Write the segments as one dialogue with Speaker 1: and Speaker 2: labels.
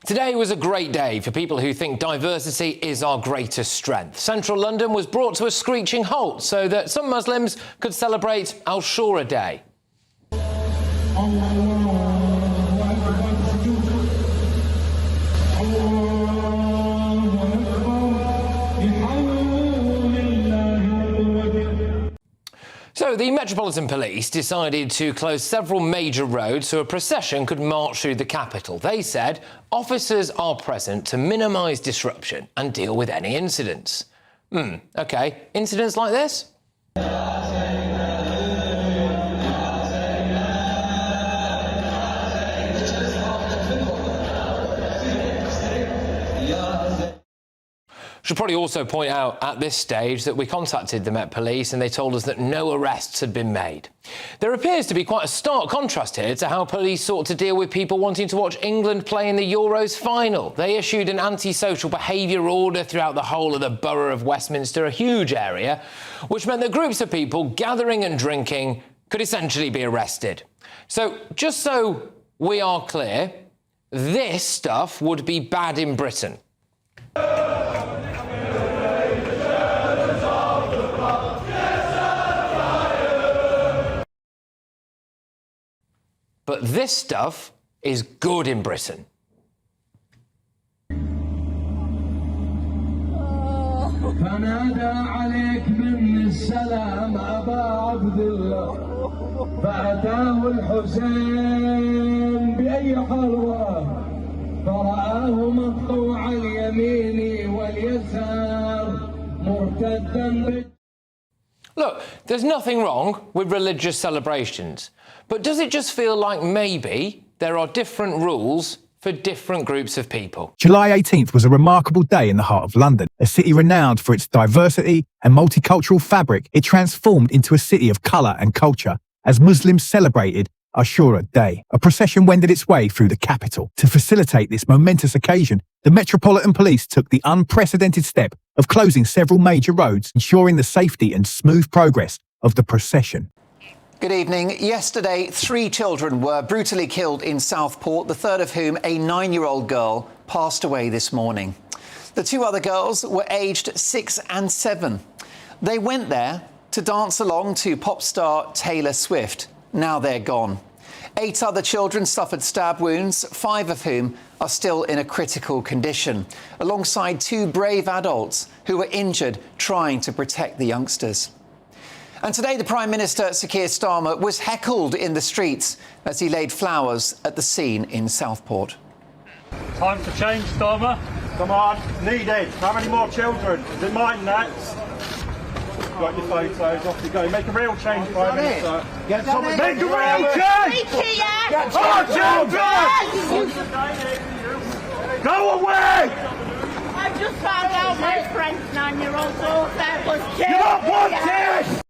Speaker 1: Today was a great day for people who think diversity is our greatest strength. Central London was brought to a screeching halt so that some Muslims could celebrate Ashura Day. So the Metropolitan Police decided to close several major roads so a procession could march through the capital. They said officers are present to minimise disruption and deal with any incidents. OK, incidents like this? Should probably also point out at this stage that we contacted the Met Police and they told us that no arrests had been made. There appears to be quite a stark contrast here to how police sought to deal with people wanting to watch England play in the Euros final. They issued an antisocial behaviour order throughout the whole of the borough of Westminster, a huge area, which meant that groups of people gathering and drinking could essentially be arrested. So, just so we are clear, this stuff would be bad in Britain. But this stuff is good in Britain.
Speaker 2: فنادى عليك من السلام أبا عبد الله فأتاه الحسين بأي حلوة فرآه مقطوع اليمين واليسار مرتدا.
Speaker 1: Look, there's nothing wrong with religious celebrations, but does it just feel like maybe there are different rules for different groups of people?
Speaker 3: July 18th was a remarkable day in the heart of London, a city renowned for its diversity and multicultural fabric. It transformed into a city of colour and culture as Muslims celebrated Ashura Day. A procession wended its way through the capital. To facilitate this momentous occasion, the Metropolitan Police took the unprecedented step of closing several major roads, ensuring the safety and smooth progress of the procession.
Speaker 4: Good evening. Yesterday, 3 children were brutally killed in Southport, the third of whom, a 9-year-old girl, passed away this morning. The 2 other girls were aged 6 and 7. They went there to dance along to pop star Taylor Swift. Now they're gone. 8 other children suffered stab wounds, 5 of whom are still in a critical condition, alongside 2 brave adults who were injured trying to protect the youngsters. And today, the Prime Minister, Sir Keir Starmer, was heckled in the streets as he laid flowers at the scene in Southport.
Speaker 5: Time to change, Starmer. Come on, needed. How many more children? Is it mine next? Got your photos, off you go. Make a real change, Prime Minister. Get someone. Make a real change! Get children! Go away!
Speaker 6: I just found out my friend's 9-year-old daughter was killed.
Speaker 5: You're not wanted!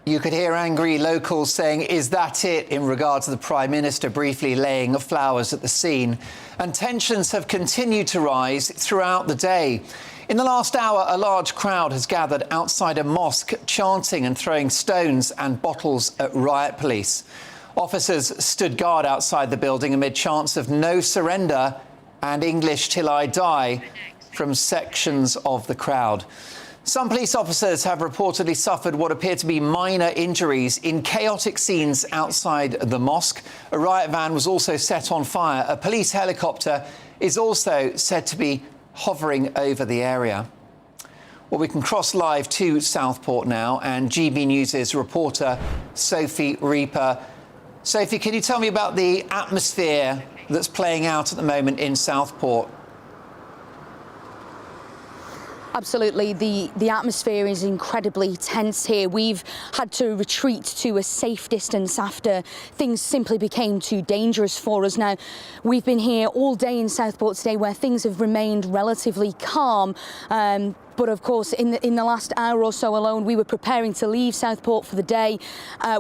Speaker 4: You could hear angry locals saying, "Is that it?" in regard to the Prime Minister briefly laying flowers at the scene. And tensions have continued to rise throughout the day. In the last hour, a large crowd has gathered outside a mosque, chanting and throwing stones and bottles at riot police. Officers stood guard outside the building amid chants of "No surrender" and "English till I die" from sections of the crowd. Some police officers have reportedly suffered what appear to be minor injuries in chaotic scenes outside the mosque. A riot van was also set on fire. A police helicopter is also said to be hovering over the area. Well, we can cross live to Southport now, and GB News' reporter Sophie Reaper. Sophie, can you tell me about the atmosphere that's playing out at the moment in Southport?
Speaker 7: Absolutely. The atmosphere is incredibly tense here. We've had to retreat to a safe distance after things simply became too dangerous for us. Now, we've been here all day in Southport today where things have remained relatively calm. But of course, in the last hour or so alone, we were preparing to leave Southport for the day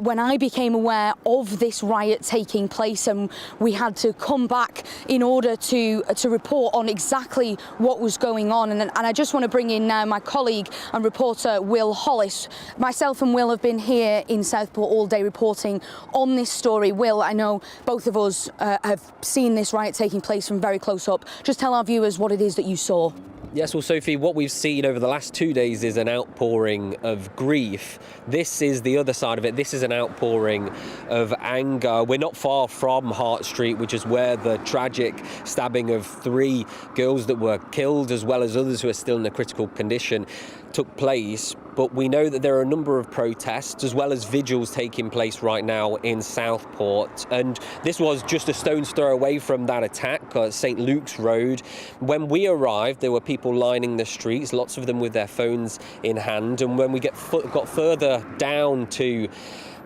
Speaker 7: when I became aware of this riot taking place, and we had to come back in order to report on exactly what was going on. And I just want to bring in now my colleague and reporter Will Hollis. Myself and Will have been here in Southport all day reporting on this story. Will, I know both of us have seen this riot taking place from very close up. Just tell our viewers what it is that you saw.
Speaker 8: Yes, well, Sophie, what we've seen over the last 2 days is an outpouring of grief. This is the other side of it. This is an outpouring of anger. We're not far from Hart Street, which is where the tragic stabbing of 3 girls that were killed, as well as others who are still in a critical condition, took place. But we know that there are a number of protests as well as vigils taking place right now in Southport. And this was just a stone's throw away from that attack at St Luke's Road. When we arrived, there were people lining the streets, lots of them with their phones in hand. And when we got further down to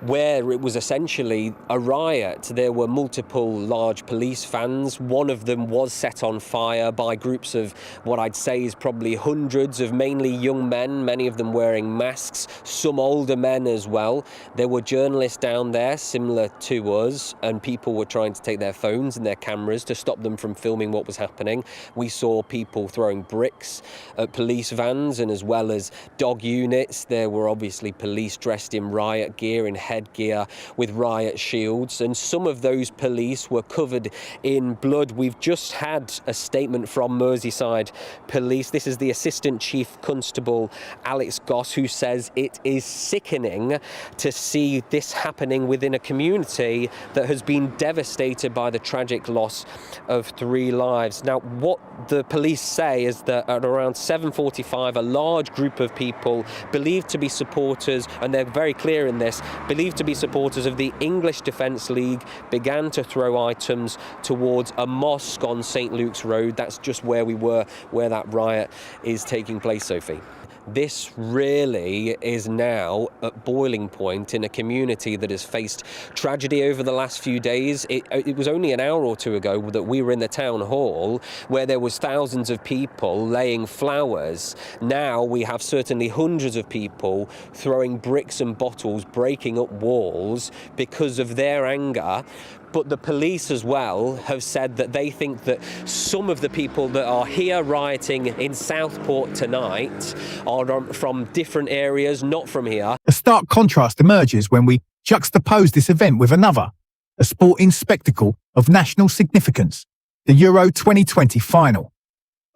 Speaker 8: where it was essentially a riot, there were multiple large police vans. One of them was set on fire by groups of what I'd say is probably hundreds of mainly young men, many of them wearing masks, some older men as well. There were journalists down there similar to us, and people were trying to take their phones and their cameras to stop them from filming what was happening. We saw people throwing bricks at police vans, and as well as dog units, there were obviously police dressed in riot gear and headgear with riot shields, and some of those police were covered in blood. We've just had a statement from Merseyside Police. This is the Assistant Chief Constable Alex Goss, who says it is sickening to see this happening within a community that has been devastated by the tragic loss of 3 lives. Now, what the police say is that at around 7:45, a large group of people believed to be supporters, and they're very clear in this, believed to be supporters of the English Defence League, began to throw items towards a mosque on St Luke's Road. That's just where we were, where that riot is taking place, Sophie. This really is now at boiling point in a community that has faced tragedy over the last few days. It was only an hour or 2 ago that we were in the town hall where there was thousands of people laying flowers. Now we have certainly hundreds of people throwing bricks and bottles, breaking up walls because of their anger. But the police as well have said that they think that some of the people that are here rioting in Southport tonight are from different areas, not from here.
Speaker 3: A stark contrast emerges when we juxtapose this event with another, a sporting spectacle of national significance, the Euro 2020 final.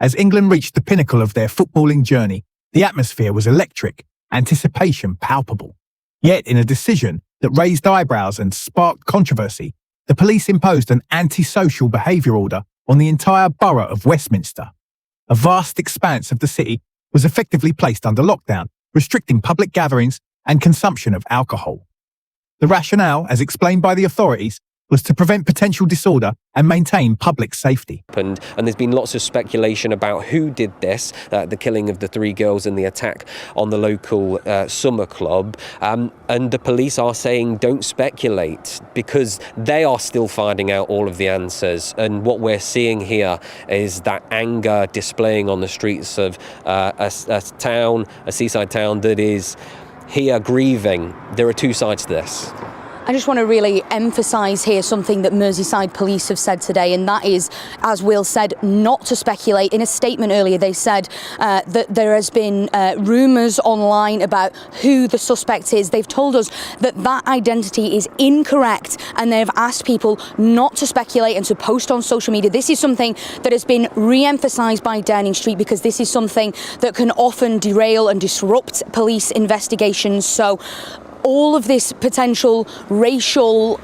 Speaker 3: As England reached the pinnacle of their footballing journey, the atmosphere was electric, anticipation palpable. Yet in a decision that raised eyebrows and sparked controversy, the police imposed an antisocial behaviour order on the entire borough of Westminster. A vast expanse of the city was effectively placed under lockdown, restricting public gatherings and consumption of alcohol. The rationale, as explained by the authorities, was to prevent potential disorder and maintain public safety.
Speaker 8: And there's been lots of speculation about who did this, the killing of the 3 girls and the attack on the local summer club. And the police are saying don't speculate because they are still finding out all of the answers. And what we're seeing here is that anger displaying on the streets of a seaside town that is here grieving. There are 2 sides to this.
Speaker 7: I just want to really emphasise here something that Merseyside Police have said today, and that is, as Will said, not to speculate. In a statement earlier, they said that there has been rumours online about who the suspect is. They've told us that that identity is incorrect, and they've asked people not to speculate and to post on social media. This is something that has been re-emphasised by Downing Street because this is something that can often derail and disrupt police investigations. So all of this potential racial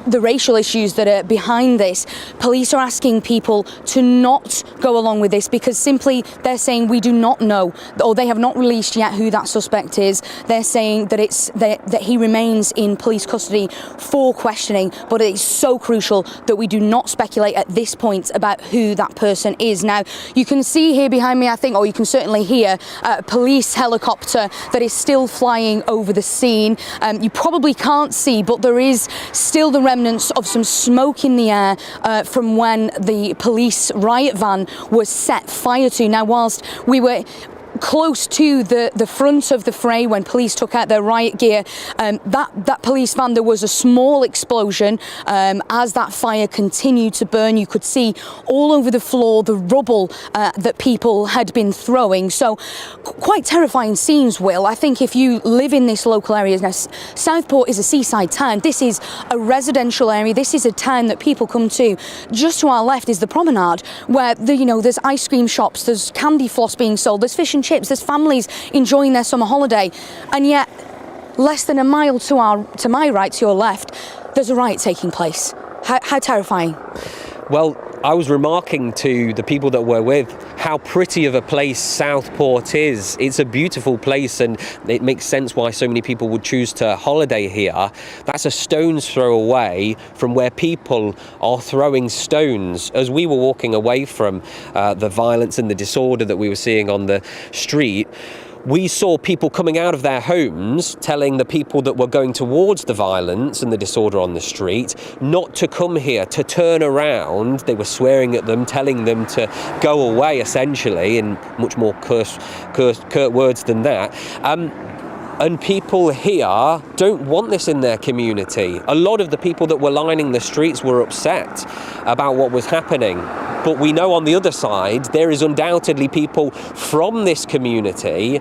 Speaker 7: the racial issues that are behind this, police are asking people to not go along with this because simply they're saying we do not know, or they have not released yet who that suspect is. They're saying that that he remains in police custody for questioning, but it's so crucial that we do not speculate at this point about who that person is. Now, you can see here behind me, I think, or you can certainly hear a police helicopter that is still flying over the scene. You probably can't see, but there is still the remnants of some smoke in the air from when the police riot van was set fire to. Now, whilst we were close to the front of the fray when police took out their riot gear. That police van, there was a small explosion. As that fire continued to burn, you could see all over the floor the rubble that people had been throwing. So quite terrifying scenes, Will. I think if you live in this local area, now Southport is a seaside town. This is a residential area. This is a town that people come to. Just to our left is the promenade, where there's ice cream shops, there's candy floss being sold, there's fish and chips, there's families enjoying their summer holiday, and yet less than a mile to my right, to your left, there's a riot taking place. How terrifying.
Speaker 8: Well, I was remarking to the people that we're with how pretty of a place Southport is. It's a beautiful place, and it makes sense why so many people would choose to holiday here. That's a stone's throw away from where people are throwing stones. As we were walking away from the violence and the disorder that we were seeing on the street, we saw people coming out of their homes telling the people that were going towards the violence and the disorder on the street not to come here, to turn around. They were swearing at them, telling them to go away, essentially, in much more curt words than that. And people here don't want this in their community. A lot of the people that were lining the streets were upset about what was happening. But we know on the other side, there is undoubtedly people from this community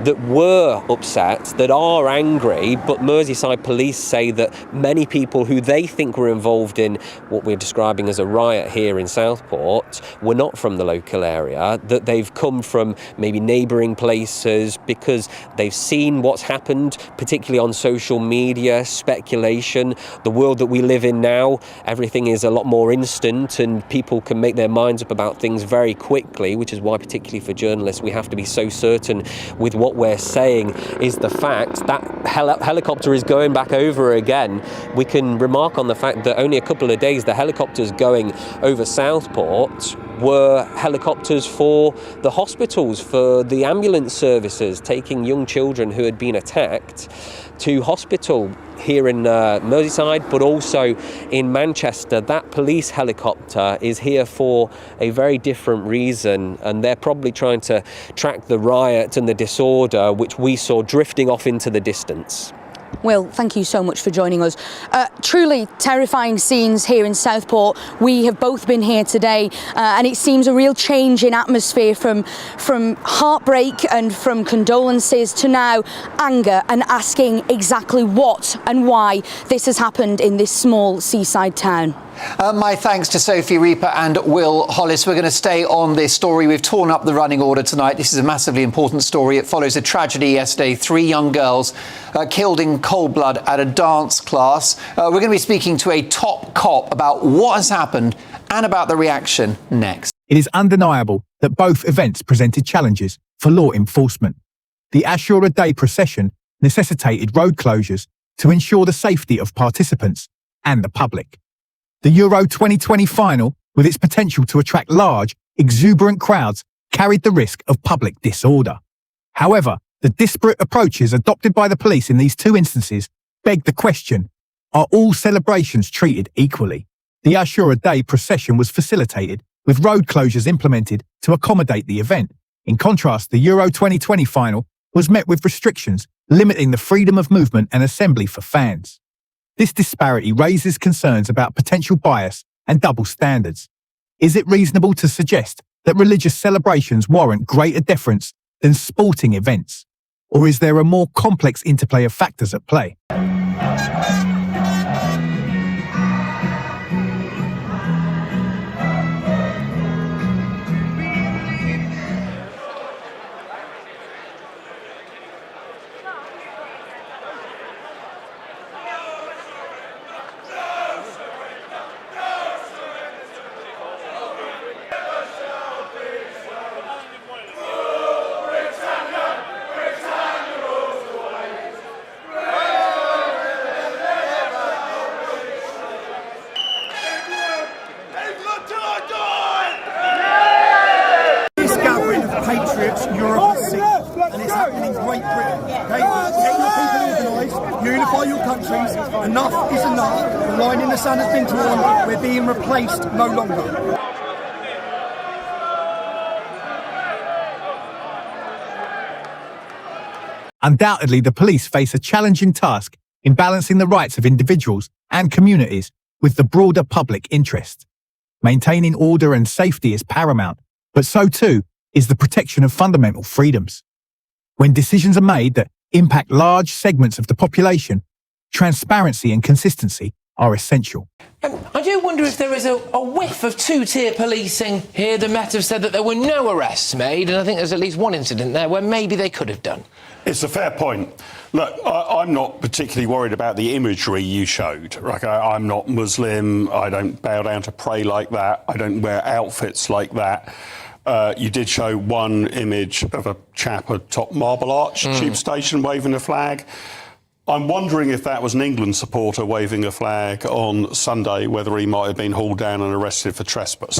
Speaker 8: that were upset, that are angry, but Merseyside police say that many people who they think were involved in what we're describing as a riot here in Southport were not from the local area, that they've come from maybe neighbouring places because they've seen what's happened, particularly on social media, speculation. The world that we live in now, everything is a lot more instant and people can make their minds up about things very quickly, which is why particularly for journalists we have to be so certain with what we're saying is the fact. That helicopter is going back over again. We can remark on the fact that only a couple of days the helicopters going over Southport were helicopters for the hospitals, for the ambulance services, taking young children who had been attacked to hospital here in Merseyside, but also in Manchester. That police helicopter is here for a very different reason, and they're probably trying to track the riot and the disorder which we saw drifting off into the distance.
Speaker 7: Will, thank you so much for joining us. Truly terrifying scenes here in Southport. We have both been here today, and it seems a real change in atmosphere from heartbreak and from condolences to now anger and asking exactly what and why this has happened in this small seaside town.
Speaker 4: My thanks to Sophie Reaper and Will Hollis. We're going to stay on this story. We've torn up the running order tonight. This is a massively important story. It follows a tragedy yesterday. 3 young girls killed in cold blood at a dance class. We're going to be speaking to a top cop about what has happened and about the reaction next.
Speaker 3: It is undeniable that both events presented challenges for law enforcement. The Ashura Day procession necessitated road closures to ensure the safety of participants and the public. The Euro 2020 final, with its potential to attract large, exuberant crowds, carried the risk of public disorder. However, the disparate approaches adopted by the police in these 2 instances beg the question, are all celebrations treated equally? The Ashura Day procession was facilitated, with road closures implemented to accommodate the event. In contrast, the Euro 2020 final was met with restrictions limiting the freedom of movement and assembly for fans. This disparity raises concerns about potential bias and double standards. Is it reasonable to suggest that religious celebrations warrant greater deference than sporting events? Or is there a more complex interplay of factors at play?
Speaker 9: Patriots, Europe has seen, and it's happening in Great Britain. Okay? Get your people organised, unify your countries. Enough is enough. The line in the sand has been drawn. We're being replaced no longer.
Speaker 3: Undoubtedly, the police face a challenging task in balancing the rights of individuals and communities with the broader public interest. Maintaining order and safety is paramount, but so too is the protection of fundamental freedoms. When decisions are made that impact large segments of the population, transparency and consistency are essential.
Speaker 1: I do wonder if there is a whiff of two-tier policing here. The Met have said that there were no arrests made, and I think there's at least one incident there where maybe they could have done.
Speaker 5: It's a fair point. Look, I'm not particularly worried about the imagery you showed. Like, I'm not Muslim. I don't bow down to pray like that. I don't wear outfits like that. You did show one image of a chap atop Marble Arch Tube Station waving a flag. I'm wondering if that was an England supporter waving a flag on Sunday, whether he might have been hauled down and arrested for trespass.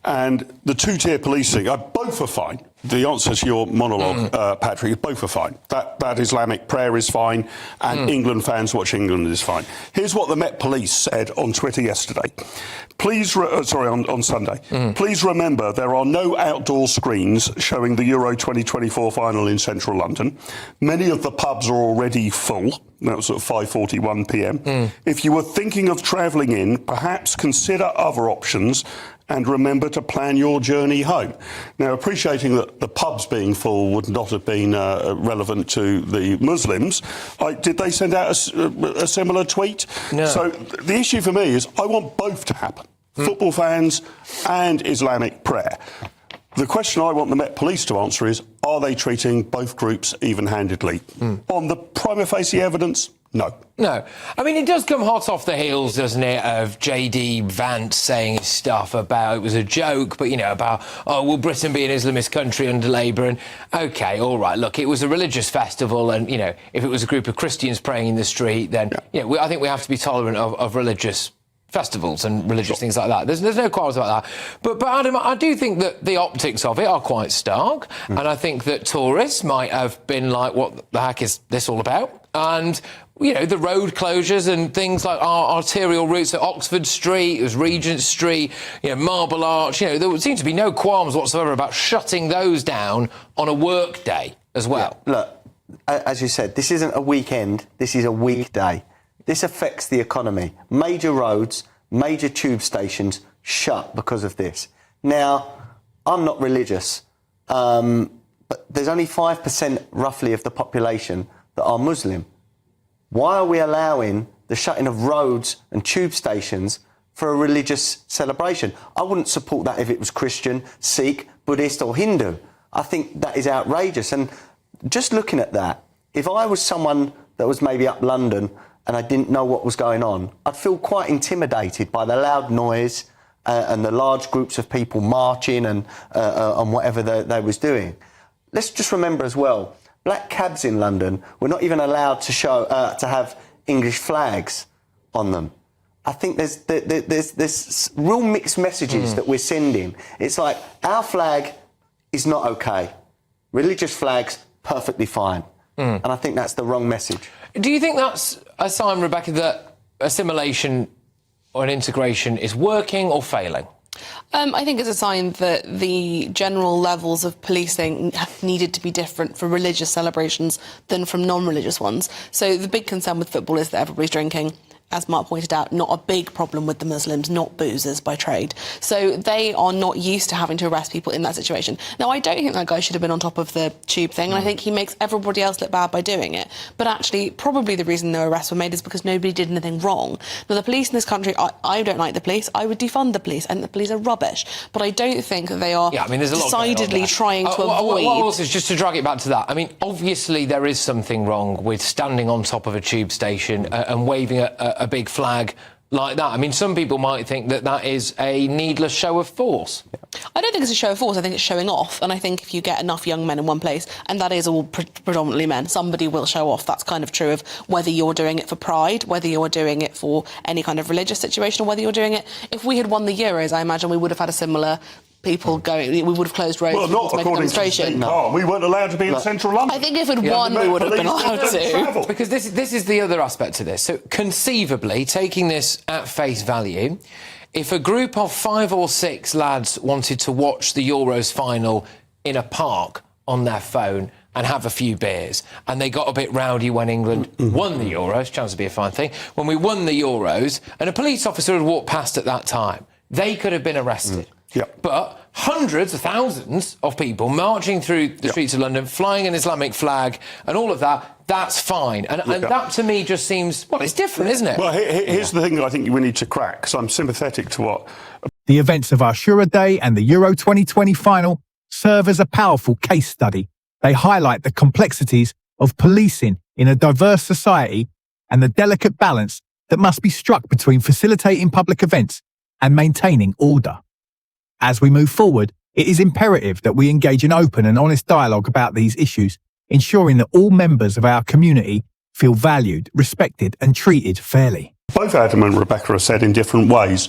Speaker 5: And the two-tier policing, both are fine. The answer to your monologue, Patrick, both are fine. That Islamic prayer is fine, and England fans watch England is fine. Here's what the Met Police said on Twitter yesterday. On Sunday. Please remember there are no outdoor screens showing the Euro 2024 final in central London. Many of the pubs are already full. That was at 5:41 p.m. If you were thinking of travelling in, perhaps consider other options and remember to plan your journey home. Now, appreciating that the pubs being full would not have been relevant to the Muslims, did they send out a similar tweet?
Speaker 1: No.
Speaker 5: So the issue for me is I want both to happen, football fans and Islamic prayer. The question I want the Met Police to answer is, are they treating both groups even-handedly? On the prima facie evidence, no.
Speaker 1: No. I mean, it does come hot off the heels, doesn't it, of J.D. Vance saying his stuff about it was a joke, but, about, will Britain be an Islamist country under Labour? And, OK, all right, look, it was a religious festival and, if it was a group of Christians praying in the street, then, I think we have to be tolerant of religious festivals and religious things like that. There's no quarrels about that. But Adam, I do think that the optics of it are quite stark, and I think that tourists might have been like, what the heck is this all about? And, the road closures and things like our arterial routes at Oxford Street, it was Regent Street, Marble Arch, there would seem to be no qualms whatsoever about shutting those down on a work day as well.
Speaker 10: Yeah, look, as you said, this isn't a weekend, this is a weekday. This affects the economy. Major roads, major tube stations shut because of this. Now, I'm not religious, but there's only 5% roughly of the population that are Muslim. Why are we allowing the shutting of roads and tube stations for a religious celebration? I wouldn't support that if it was Christian, Sikh, Buddhist or Hindu. I think that is outrageous. And just looking at that, if I was someone that was maybe up London and I didn't know what was going on, I'd feel quite intimidated by the loud noise and the large groups of people marching and whatever they was doing. Let's just remember as well, black cabs in London were not even allowed to show to have English flags on them. I think there's real mixed messages that we're sending. It's like our flag is not okay, religious flags perfectly fine, and I think that's the wrong message.
Speaker 1: Do you think that's a sign, Rebecca, that assimilation or an integration is working or failing?
Speaker 11: I think it's a sign that the general levels of policing needed to be different for religious celebrations than from non-religious ones. So the big concern with football is that everybody's drinking. As Mark pointed out, not a big problem with the Muslims, not boozers by trade. So they are not used to having to arrest people in that situation. Now, I don't think that guy should have been on top of the tube thing, and I think he makes everybody else look bad by doing it. But actually, probably the reason no arrests were made is because nobody did anything wrong. Now, the police in this country, I don't like the police. I would defund the police. I think the police are rubbish. But I don't think that they are decidedly trying to avoid...
Speaker 1: What else is, just to drag it back to that, I mean, obviously there is something wrong with standing on top of a tube station and waving a big flag like that. I mean, some people might think that that is a needless show of force.
Speaker 11: I don't think it's a show of force. I think it's showing off. And I think if you get enough young men in one place, and that is all predominantly men, somebody will show off. That's kind of true of whether you're doing it for pride, whether you're doing it for any kind of religious situation, or whether you're doing it... If we had won the Euros, I imagine we would have had a similar... people going, we would have closed roads to make a demonstration.
Speaker 5: We weren't allowed to be in central London.
Speaker 11: I think if it won, we would have been allowed to.
Speaker 1: Because this is the other aspect to this. So conceivably, taking this at face value, if a group of 5 or 6 lads wanted to watch the Euros final in a park on their phone and have a few beers. And they got a bit rowdy when England won the Euros, chance to be a fine thing, when we won the Euros, and a police officer had walked past at that time. They could have been arrested. But hundreds of thousands of people marching through the streets of London, flying an Islamic flag and all of that, that's fine. And that to me just seems, well, it's different, isn't it?
Speaker 12: Well, here's the thing that I think we need to crack, because I'm sympathetic to what...
Speaker 3: The events of Ashura Day and the Euro 2020 final serve as a powerful case study. They highlight the complexities of policing in a diverse society and the delicate balance that must be struck between facilitating public events and maintaining order. As we move forward, it is imperative that we engage in open and honest dialogue about these issues, ensuring that all members of our community feel valued, respected and treated fairly.
Speaker 12: Both Adam and Rebecca have said in different ways,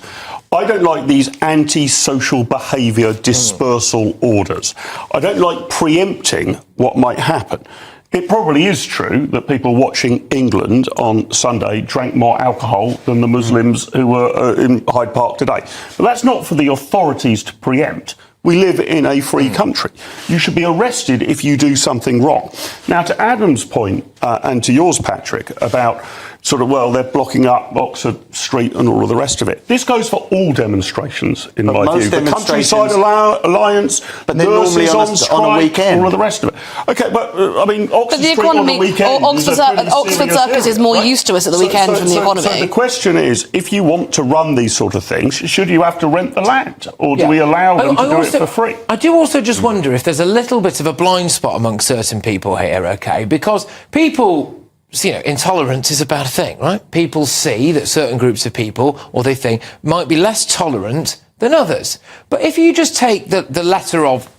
Speaker 12: I don't like these anti-social behaviour dispersal orders. I don't like preempting what might happen. It probably is true that people watching England on Sunday drank more alcohol than the Muslims who were in Hyde Park today. But that's not for the authorities to preempt. We live in a free country. You should be arrested if you do something wrong. Now, to Adam's point, and to yours, Patrick, about sort of, well, they're blocking up Oxford Street and all of the rest of it. This goes for all demonstrations, in my view. The Countryside Alliance, nurses on strike, all of the rest of it. OK, but, I mean, Oxford Street on the weekend...
Speaker 11: Oxford Circus is more used to us at the weekend from the economy.
Speaker 12: So the question is, if you want to run these sort of things, should you have to rent the land? Or do we allow them to do it for free?
Speaker 1: I do also just wonder if there's a little bit of a blind spot amongst certain people here, OK? Because people... you know, intolerance is a bad thing, right? People see that certain groups of people, or they think, might be less tolerant than others. But if you just take the letter of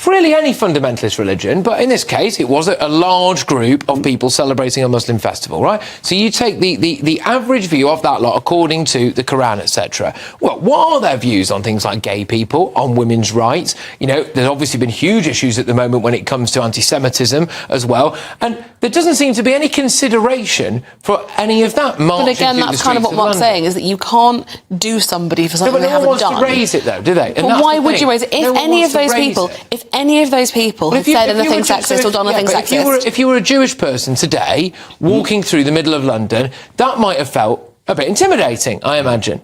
Speaker 1: really any fundamentalist religion, but in this case, it was a large group of people celebrating a Muslim festival, right? So you take the average view of that lot according to the Quran, etc. Well, what are their views on things like gay people, on women's rights? You know, there's obviously been huge issues at the moment when it comes to anti-Semitism as well. And there doesn't seem to be any consideration for any of that.
Speaker 11: But again, that's kind of what Mark's saying, is that you can't do somebody for something they haven't done.
Speaker 1: No one wants to raise it, though, do they?
Speaker 11: But why would you raise it? If any of those people had said anything sexist or done anything sexist...
Speaker 1: If you were a Jewish person today, walking through the middle of London, that might have felt a bit intimidating, I imagine.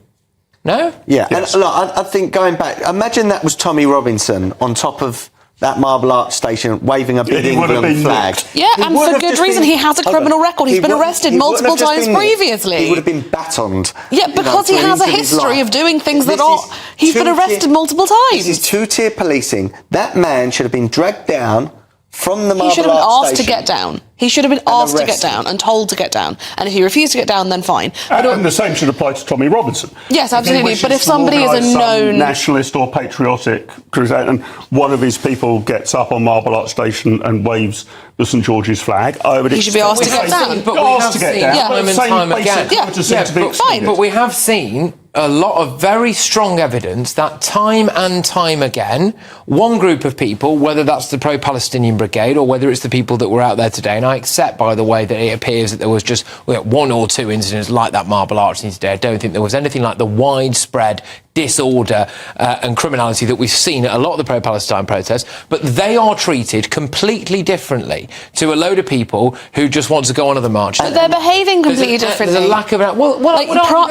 Speaker 1: No?
Speaker 10: Yeah, yes. And look, I think going back, imagine that was Tommy Robinson on top of that Marble Arch station waving a big England flag.
Speaker 11: Yeah, and for good reason. He has a criminal record. He's been arrested multiple times previously.
Speaker 10: He would have been batoned.
Speaker 11: Yeah, because he has a history of doing things that are... He's been arrested multiple times.
Speaker 10: This is two-tier policing. That man should have been dragged down from the Marble Arch station.
Speaker 11: He should have been asked to get down. He should have been asked to get down and told to get down. And if he refused to get down, then fine.
Speaker 12: And the same should apply to Tommy Robinson.
Speaker 11: Yes, absolutely. But if somebody is a known...
Speaker 12: nationalist or patriotic crusade, and one of his people gets up on Marble Arch Station and waves the St George's flag, I would...
Speaker 11: He should be asked to get down.
Speaker 1: But we have seen time and time again.
Speaker 11: Fine.
Speaker 1: But we have seen a lot of very strong evidence that time and time again, one group of people, whether that's the pro-Palestinian brigade or whether it's the people that were out there today, and I accept, by the way, that it appears that there was just one or two incidents like that Marble Arch thing today. I don't think there was anything like the widespread disorder and criminality that we've seen at a lot of the pro-Palestine protests, but they are treated completely differently to a load of people who just want to go on to the march.
Speaker 11: But they're behaving completely differently.
Speaker 1: There's a lack of...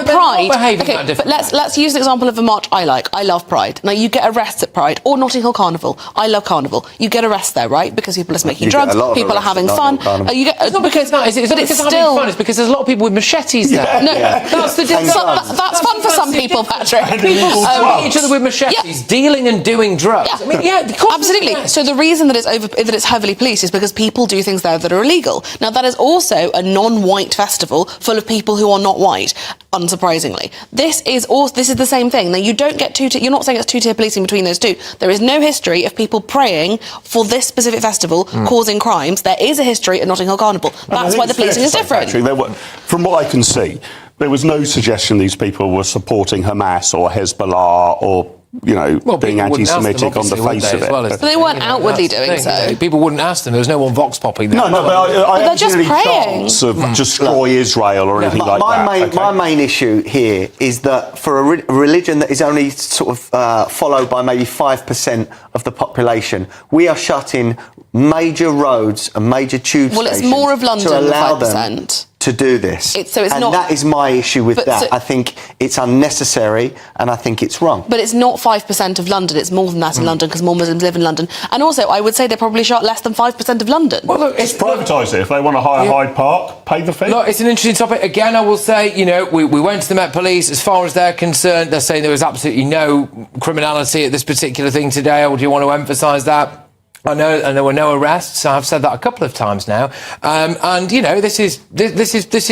Speaker 11: Pride. Okay, but let's use an example of a march I like. I love Pride. Now, you get arrests at Pride, or Notting Hill Carnival. I love Carnival. You get arrests there, right? Because people are smoking drugs, people are having fun.
Speaker 1: You get, it's not because that is, but it's still fun. It's because there's a lot of people with machetes there. That's the difference.
Speaker 11: That's fun for some people, Patrick.
Speaker 1: People each other with machetes, dealing and doing drugs. I mean,
Speaker 11: absolutely. So the reason that it's heavily policed is because people do things there that are illegal. Now, that is also a non-white festival full of people who are not white, unsurprisingly. This is the same thing. Now, you don't get you're not saying it's two-tier policing between those two. There is no history of people praying for this specific festival causing crimes. There is a history at Notting Hill Carnival. That's why the policing is different.
Speaker 12: Patrick, from what I can see, there was no suggestion these people were supporting Hamas or Hezbollah or you know, being
Speaker 1: people wouldn't ask them,
Speaker 12: anti-Semitic on the
Speaker 1: obviously, would
Speaker 12: face
Speaker 1: they,
Speaker 12: of
Speaker 1: as
Speaker 12: it.
Speaker 1: well as
Speaker 11: But they weren't outwardly
Speaker 1: that's the
Speaker 11: doing
Speaker 1: thing,
Speaker 11: so.
Speaker 1: People wouldn't ask them. There was no one vox popping them.
Speaker 12: No, but I
Speaker 11: But they're
Speaker 12: haven't
Speaker 11: just
Speaker 12: seen any
Speaker 11: praying.
Speaker 12: chance of destroy Israel or anything like that.
Speaker 10: My main issue here is that for a religion that is only sort of followed by maybe 5% of the population, we are shutting major roads and major tube
Speaker 11: Well,
Speaker 10: stations
Speaker 11: it's more of London
Speaker 10: to
Speaker 11: than
Speaker 10: allow
Speaker 11: 5%.
Speaker 10: them to do this.
Speaker 11: not-
Speaker 10: that is my issue with
Speaker 11: But
Speaker 10: that.
Speaker 11: so-
Speaker 10: I think it's unnecessary and I think it's wrong.
Speaker 11: But it's not 5% of London, it's more than that in London because more Muslims live in London. And also, I would say they probably shot less than 5% of London.
Speaker 1: Well, look, it's
Speaker 12: Privatise it. If they want to hire Hyde Park, pay the fee.
Speaker 1: Look, it's an interesting topic. Again, I will say, you know, we went to the Met Police. As far as they're concerned, they're saying there was absolutely no criminality at this particular thing today. Or do you want to emphasise that? I know, and there were no arrests. I've said that a couple of times now, and you know, this is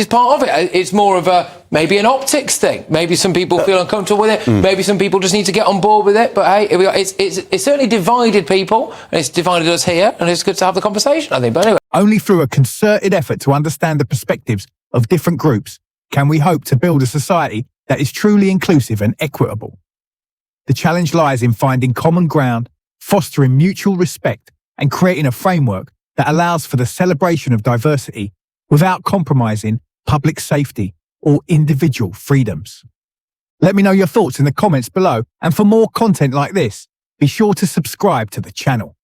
Speaker 1: part of it. It's more of maybe an optics thing. Maybe some people feel uncomfortable with it. Maybe some people just need to get on board with it. But hey, here we are. It's certainly divided people, and it's divided us here, and it's good to have the conversation, I think. But anyway,
Speaker 3: Only through a concerted effort to understand the perspectives of different groups can we hope to build a society that is truly inclusive and equitable. The challenge lies in finding common ground, fostering mutual respect, and creating a framework that allows for the celebration of diversity without compromising public safety or individual freedoms. Let me know your thoughts in the comments below, and for more content like this, be sure to subscribe to the channel.